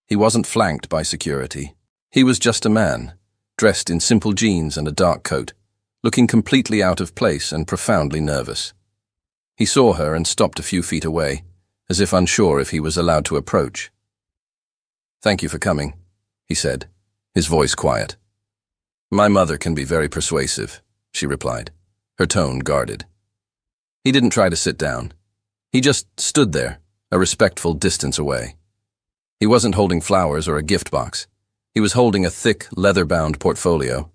He wasn't flanked by security. He was just a man, dressed in simple jeans and a dark coat, looking completely out of place and profoundly nervous. He saw her and stopped a few feet away, as if unsure if he was allowed to approach. "Thank you for coming," he said, his voice quiet. "My mother can be very persuasive," she replied, her tone guarded. He didn't try to sit down. He just stood there, a respectful distance away. He wasn't holding flowers or a gift box. He was holding a thick, leather-bound portfolio.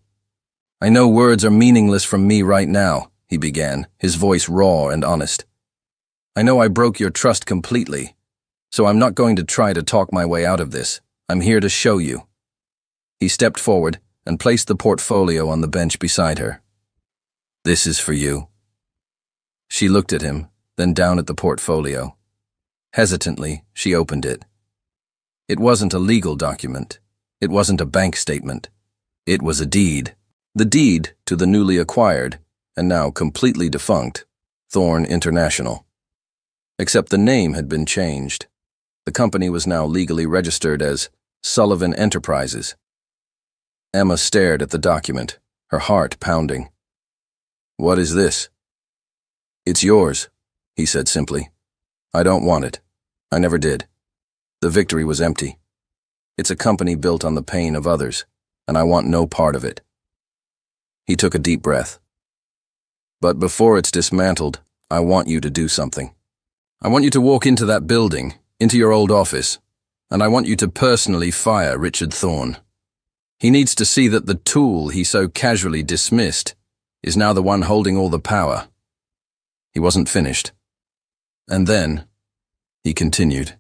"I know words are meaningless from me right now," he began, his voice raw and honest. "I know I broke your trust completely, so I'm not going to try to talk my way out of this. I'm here to show you." He stepped forward and placed the portfolio on the bench beside her. "This is for you." She looked at him, then down at the portfolio. Hesitantly, she opened it. It wasn't a legal document. It wasn't a bank statement. It was a deed. The deed to the newly acquired, and now completely defunct, Thorn International. Except the name had been changed. The company was now legally registered as Sullivan Enterprises. Emma stared at the document, her heart pounding. "What is this?" "It's yours," he said simply. "I don't want it. I never did. The victory was empty. It's a company built on the pain of others, and I want no part of it." He took a deep breath. "But before it's dismantled, I want you to do something. I want you to walk into that building, into your old office, and I want you to personally fire Richard Thorn. He needs to see that the tool he so casually dismissed is now the one holding all the power." He wasn't finished. "And then," he continued,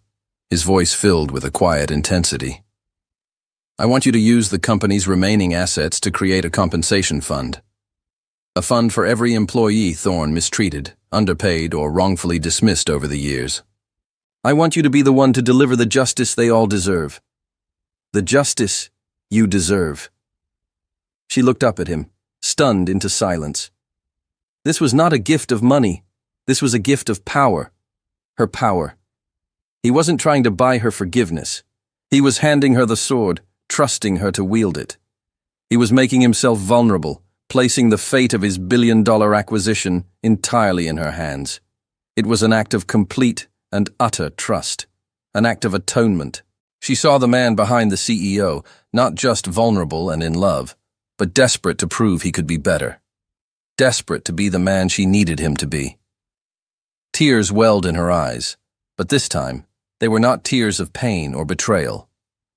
his voice filled with a quiet intensity, "I want you to use the company's remaining assets to create a compensation fund. A fund for every employee Thorn mistreated, underpaid, or wrongfully dismissed over the years. I want you to be the one to deliver the justice they all deserve. The justice you deserve." She looked up at him, stunned into silence. This was not a gift of money. This was a gift of power. Her power. He wasn't trying to buy her forgiveness. He was handing her the sword, trusting her to wield it. He was making himself vulnerable, placing the fate of his billion-dollar acquisition entirely in her hands. It was an act of complete and utter trust, an act of atonement. She saw the man behind the CEO, not just vulnerable and in love, but desperate to prove he could be better. Desperate to be the man she needed him to be. Tears welled in her eyes, but this time, they were not tears of pain or betrayal.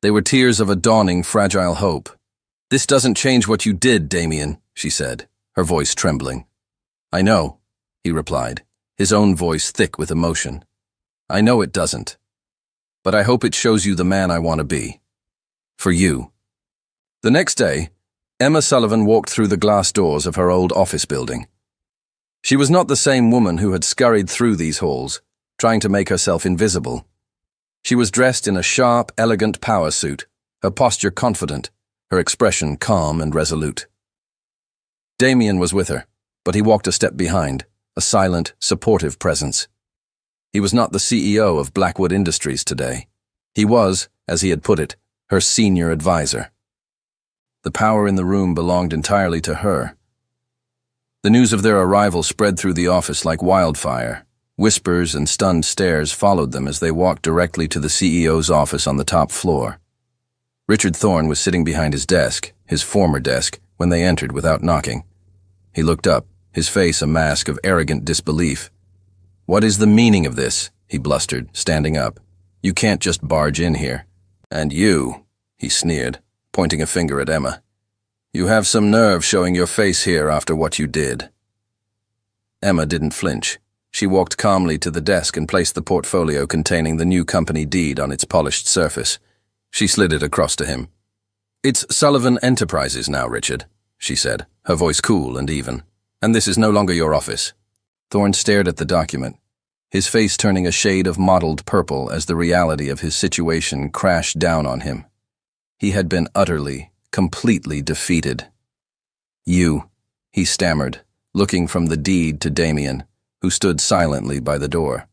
They were tears of a dawning, fragile hope. "This doesn't change what you did, Damien," she said, her voice trembling. "I know," he replied, his own voice thick with emotion. "I know it doesn't. But I hope it shows you the man I want to be. For you." The next day, Emma Sullivan walked through the glass doors of her old office building. She was not the same woman who had scurried through these halls, trying to make herself invisible. She was dressed in a sharp, elegant power suit, her posture confident, her expression calm and resolute. Damien was with her, but he walked a step behind, a silent, supportive presence. He was not the CEO of Blackwood Industries today. He was, as he had put it, her senior advisor. The power in the room belonged entirely to her. The news of their arrival spread through the office like wildfire. Whispers and stunned stares followed them as they walked directly to the CEO's office on the top floor. Richard Thorne was sitting behind his desk, his former desk, when they entered without knocking. He looked up, his face a mask of arrogant disbelief. "What is the meaning of this?" he blustered, standing up. "You can't just barge in here." "And you," he sneered, pointing a finger at Emma. "You have some nerve showing your face here after what you did." Emma didn't flinch. She walked calmly to the desk and placed the portfolio containing the new company deed on its polished surface. She slid it across to him. "It's Sullivan Enterprises now, Richard," she said, her voice cool and even. "And this is no longer your office." Thorne stared at the document, his face turning a shade of mottled purple as the reality of his situation crashed down on him. He had been utterly, completely defeated. "You," he stammered, looking from the deed to Damien, who stood silently by the door.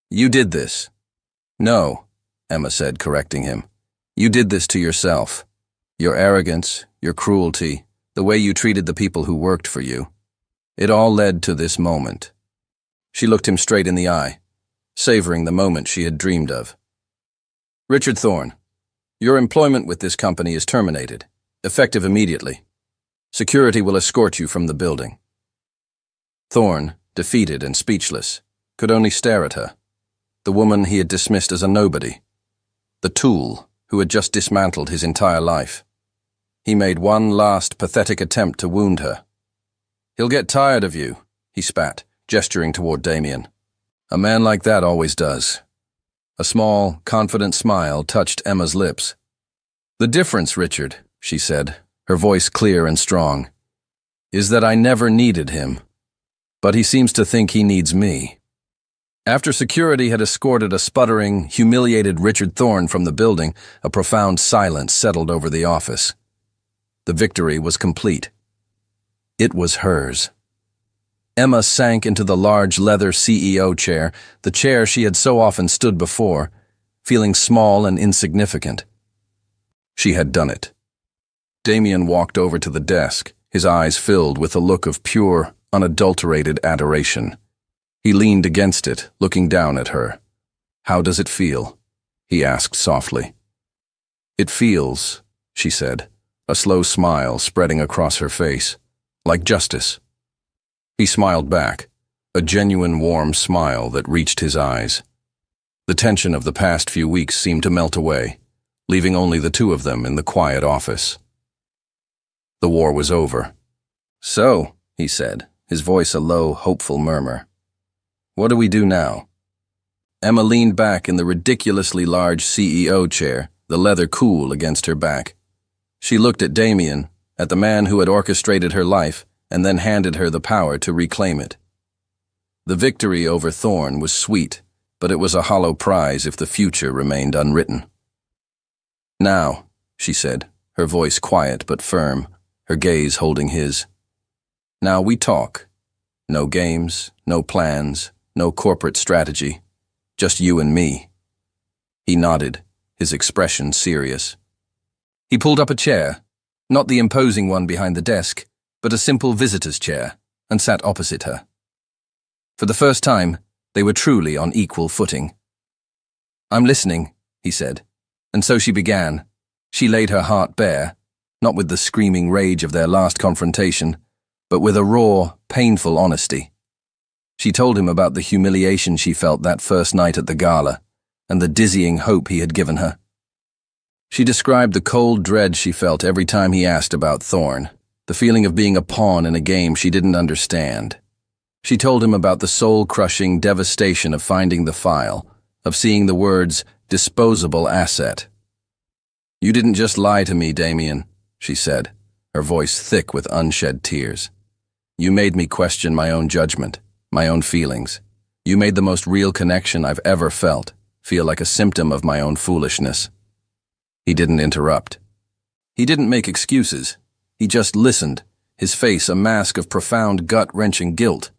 "You did this." "No," Emma said, correcting him. "You did this to yourself. Your arrogance, your cruelty, the way you treated the people who worked for you. It all led to this moment." She looked him straight in the eye, savoring the moment she had dreamed of. "Richard Thorne, your employment with this company is terminated, effective immediately. Security will escort you from the building." Thorne, defeated and speechless, could only stare at her, the woman he had dismissed as a nobody, the tool who had just dismantled his entire life. He made one last pathetic attempt to wound her. "He'll get tired of you," he spat, gesturing toward Damien. "A man like that always does." A small, confident smile touched Emma's lips. "The difference, Richard," she said, her voice clear and strong, "is that I never needed him. But he seems to think he needs me." After security had escorted a sputtering, humiliated Richard Thorne from the building, a profound silence settled over the office. The victory was complete. It was hers. Emma sank into the large leather CEO chair, the chair she had so often stood before, feeling small and insignificant. She had done it. Damien walked over to the desk, his eyes filled with a look of pure, unadulterated adoration. He leaned against it, looking down at her. "How does it feel?" he asked softly. "It feels," she said, a slow smile spreading across her face, "like justice." He smiled back, a genuine warm smile that reached his eyes. The tension of the past few weeks seemed to melt away, leaving only the two of them in the quiet office. The war was over. "So," he said, his voice a low, hopeful murmur, "what do we do now?" Emma leaned back in the ridiculously large CEO chair, the leather cool against her back. She looked at Damien, at the man who had orchestrated her life, and then handed her the power to reclaim it. The victory over Thorne was sweet, but it was a hollow prize if the future remained unwritten. "Now," she said, her voice quiet but firm, her gaze holding his. "Now we talk. No games, no plans, no corporate strategy. Just you and me." He nodded, his expression serious. He pulled up a chair, not the imposing one behind the desk, but a simple visitor's chair, and sat opposite her. For the first time, they were truly on equal footing. "I'm listening," he said, and so she began. She laid her heart bare, not with the screaming rage of their last confrontation, but with a raw, painful honesty. She told him about the humiliation she felt that first night at the gala, and the dizzying hope he had given her. She described the cold dread she felt every time he asked about Thorne, the feeling of being a pawn in a game she didn't understand. She told him about the soul-crushing devastation of finding the file, of seeing the words, "disposable asset." "You didn't just lie to me, Damien," she said, her voice thick with unshed tears. "You made me question my own judgment, my own feelings. You made the most real connection I've ever felt feel like a symptom of my own foolishness." He didn't interrupt. He didn't make excuses. He just listened, his face a mask of profound gut-wrenching guilt.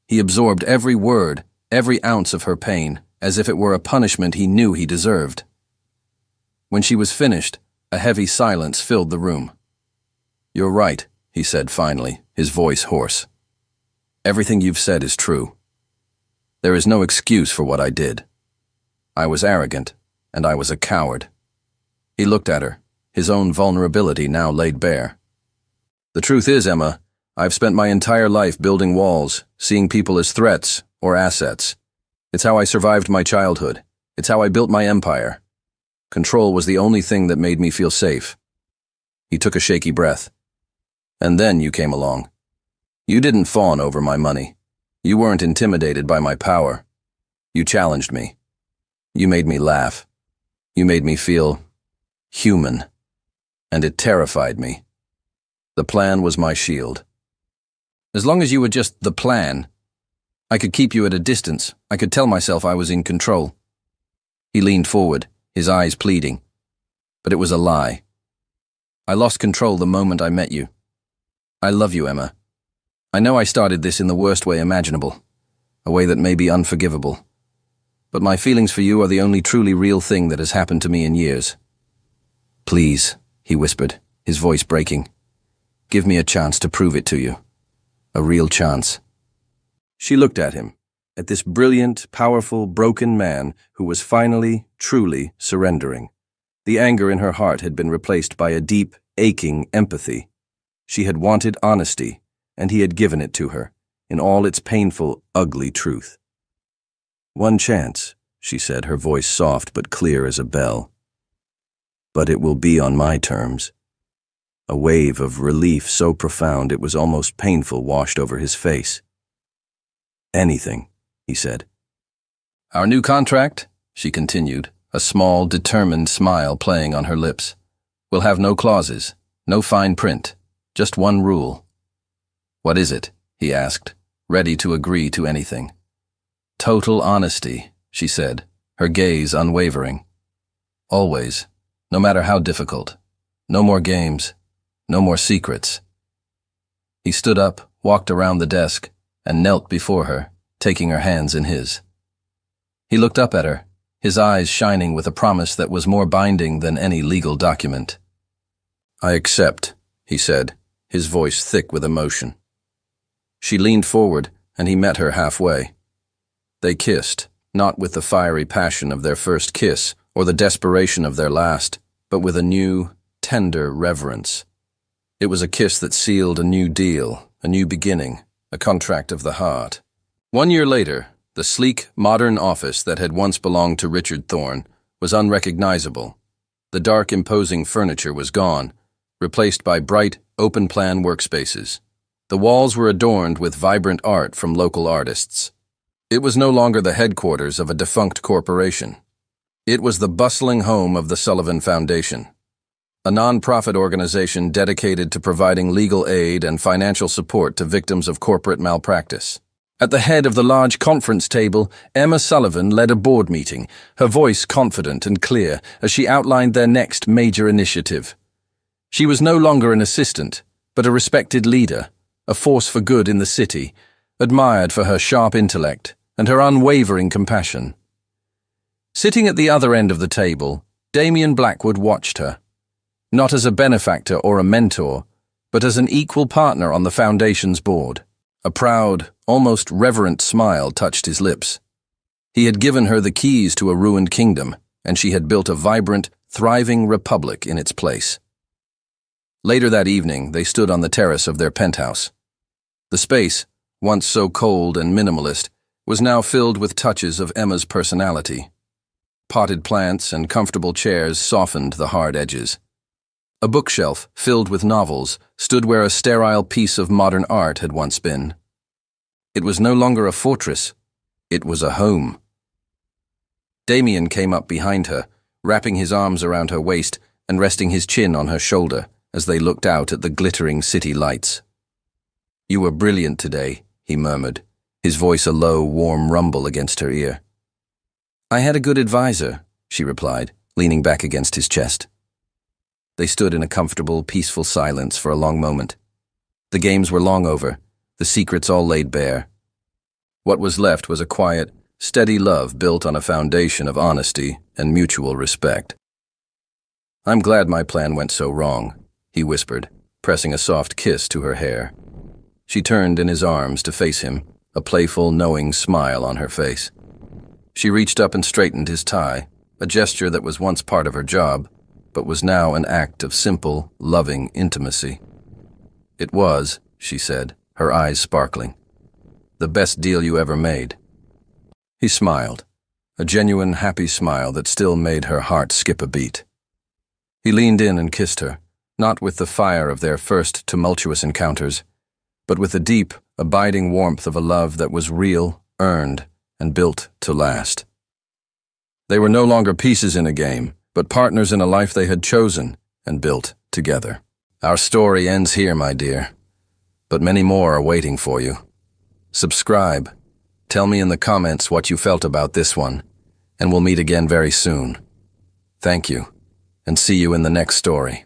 He absorbed every word, every ounce of her pain, as if it were a punishment he knew he deserved. When she was finished, a heavy silence filled the room. You're right, he said finally, his voice hoarse. Everything you've said is true. There is no excuse for what I did. I was arrogant, and I was a coward. He looked at her, his own vulnerability now laid bare. The truth is, Emma, I've spent my entire life building walls, seeing people as threats or assets. It's how I survived my childhood. It's how I built my empire. Control was the only thing that made me feel safe. He took a shaky breath. And then you came along. You didn't fawn over my money. You weren't intimidated by my power. You challenged me. You made me laugh. You made me feel human. And it terrified me. The plan was my shield. As long as you were just the plan, I could keep you at a distance. I could tell myself I was in control. He leaned forward, his eyes pleading. But it was a lie. I lost control the moment I met you. I love you, Emma. I know I started this in the worst way imaginable, a way that may be unforgivable. But my feelings for you are the only truly real thing that has happened to me in years. Please, he whispered, his voice breaking. Give me a chance to prove it to you. A real chance. She looked at him, at this brilliant, powerful, broken man who was finally, truly surrendering. The anger in her heart had been replaced by a deep, aching empathy. She had wanted honesty, and he had given it to her, in all its painful, ugly truth. One chance, she said, her voice soft but clear as a bell. But it will be on my terms. A wave of relief so profound it was almost painful washed over his face. Anything, he said. Our new contract, she continued, a small, determined smile playing on her lips, will have no clauses, no fine print, just one rule. What is it? He asked, ready to agree to anything. Total honesty, she said, her gaze unwavering. Always, no matter how difficult. No more games. No more secrets. He stood up, walked around the desk, and knelt before her, taking her hands in his. He looked up at her, his eyes shining with a promise that was more binding than any legal document. I accept, he said, his voice thick with emotion. She leaned forward, and he met her halfway. They kissed, not with the fiery passion of their first kiss or the desperation of their last, but with a new, tender reverence. It was a kiss that sealed a new deal, a new beginning, a contract of the heart. 1 year later, the sleek, modern office that had once belonged to Richard Thorne was unrecognizable. The dark, imposing furniture was gone, replaced by bright, open-plan workspaces. The walls were adorned with vibrant art from local artists. It was no longer the headquarters of a defunct corporation. It was the bustling home of the Sullivan Foundation, a non-profit organization dedicated to providing legal aid and financial support to victims of corporate malpractice. At the head of the large conference table, Emma Sullivan led a board meeting, her voice confident and clear as she outlined their next major initiative. She was no longer an assistant, but a respected leader, a force for good in the city, admired for her sharp intellect and her unwavering compassion. Sitting at the other end of the table, Damien Blackwood watched her, not as a benefactor or a mentor, but as an equal partner on the Foundation's board. A proud, almost reverent smile touched his lips. He had given her the keys to a ruined kingdom, and she had built a vibrant, thriving republic in its place. Later that evening, they stood on the terrace of their penthouse. The space, once so cold and minimalist, was now filled with touches of Emma's personality. Potted plants and comfortable chairs softened the hard edges. A bookshelf, filled with novels, stood where a sterile piece of modern art had once been. It was no longer a fortress, it was a home. Damien came up behind her, wrapping his arms around her waist and resting his chin on her shoulder as they looked out at the glittering city lights. You were brilliant today, he murmured, his voice a low, warm rumble against her ear. I had a good advisor, she replied, leaning back against his chest. They stood in a comfortable, peaceful silence for a long moment. The games were long over, the secrets all laid bare. What was left was a quiet, steady love built on a foundation of honesty and mutual respect. I'm glad my plan went so wrong, he whispered, pressing a soft kiss to her hair. She turned in his arms to face him, a playful, knowing smile on her face. She reached up and straightened his tie, a gesture that was once part of her job, but was now an act of simple, loving intimacy. "It was," she said, her eyes sparkling, "the best deal you ever made." He smiled, a genuine, happy smile that still made her heart skip a beat. He leaned in and kissed her, not with the fire of their first tumultuous encounters, but with the deep, abiding warmth of a love that was real, earned, and built to last. They were no longer pieces in a game, but partners in a life they had chosen and built together. Our story ends here, my dear, but many more are waiting for you. Subscribe, tell me in the comments what you felt about this one, and we'll meet again very soon. Thank you, and see you in the next story.